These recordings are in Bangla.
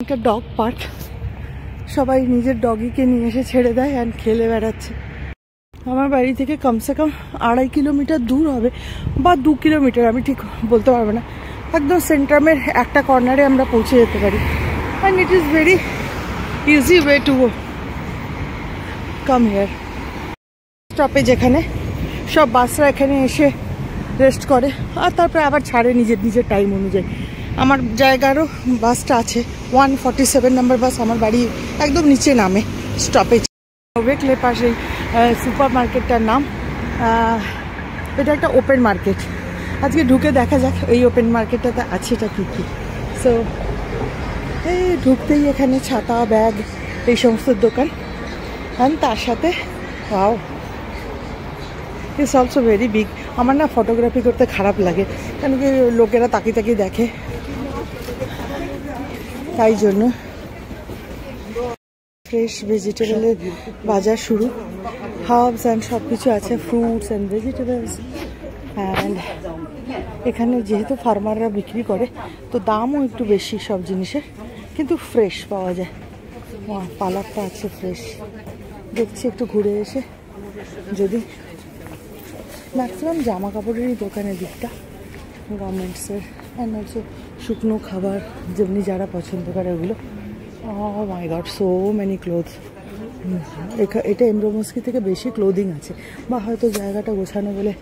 এটা ডগ পার্ক, সবাই নিজের ডগিকে নিয়ে এসে ছেড়ে দেয় আর খেলে বেড়াচ্ছে। আমার বাড়ি থেকে কমসে কম 2.5 কিলোমিটার দূর হবে বা 2 কিলোমিটার, আমি ঠিক বলতে পারবো না। একদম সেন্ট্রামের একটা কর্নারে আমরা পৌঁছে যেতে পারি। And it is very easy way to come here. স্টপে যেখানে সব বাসরা এখানে এসে রেস্ট করে আর তারপরে আবার ছাড়ে নিজের নিজের টাইম অনুযায়ী। আমার জায়গারও বাসটা আছে, 147 নম্বর বাস আমার বাড়ি একদম নিচে নামে স্টপেজ। ওয়েকলে পাশে সুপার মার্কেটটার নাম, এটা একটা ওপেন মার্কেট। আজকে ঢুকে দেখা যাক এই ওপেন মার্কেটটাতে আছে এটা কী কী। সো এই ঢুকতেই এখানে ছাতা, ব্যাগ, এই সমস্ত দোকান। অ্যান্ড তার সাথে wow, it's also very big. আমার না ফটোগ্রাফি করতে খারাপ লাগে, কেন কি লোকেরা তাকিয়ে তাকিয়ে দেখে, তাই জন্য। ফ্রেশ ভেজিটেবলের বাজার শুরু, হার্বস অ্যান্ড সব কিছু আছে, ফ্রুটস অ্যান্ড ভেজিটেবলস। অ্যান্ড এখানে যেহেতু ফার্মাররা বিক্রি করে তো দামও একটু বেশি সব জিনিসের, কিন্তু ফ্রেশ পাওয়া যায়। পালাকটা আছে ফ্রেশ। দেখছি একটু ঘুরে এসে, যদি ম্যাক্সিমাম জামা কাপড়েরই দোকানের দিকটা, গার্মেন্টসের অ্যান্ড অলসো শুকনো খাবার যেমনি যারা পছন্দ করে ওগুলো। Oh my God, so many clothes. এটা এমরোমস্কি থেকে বেশি ক্লোদিং আছে, বা হয়তো জায়গাটা গোছানো বলে।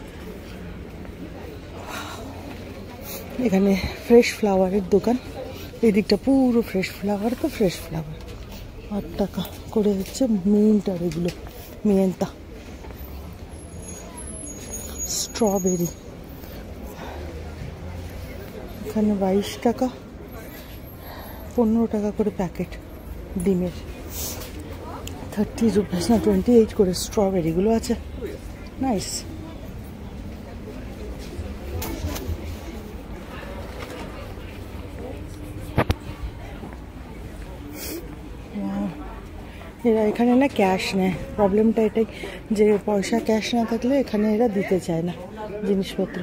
এখানে ফ্রেশ ফ্লাওয়ারের দোকান, এই দিকটা পুরো ফ্রেশ ফ্লাওয়ার, তো ফ্রেশ ফ্লাওয়ার 8 টাকা করে হচ্ছে মিন্ট, আর এগুলো মিয়েন্তা। স্ট্রবেরি এখানে 22 টাকা, 15 টাকা করে প্যাকেট ডিমের, 30 রুপিস না 28 করে স্ট্রবেরিগুলো আছে। নাইস। এরা এখানে না ক্যাশ নেয়, প্রবলেমটা এটাই যে পয়সা ক্যাশ না থাকলে এখানে এরা দিতে চায় না জিনিসপত্র।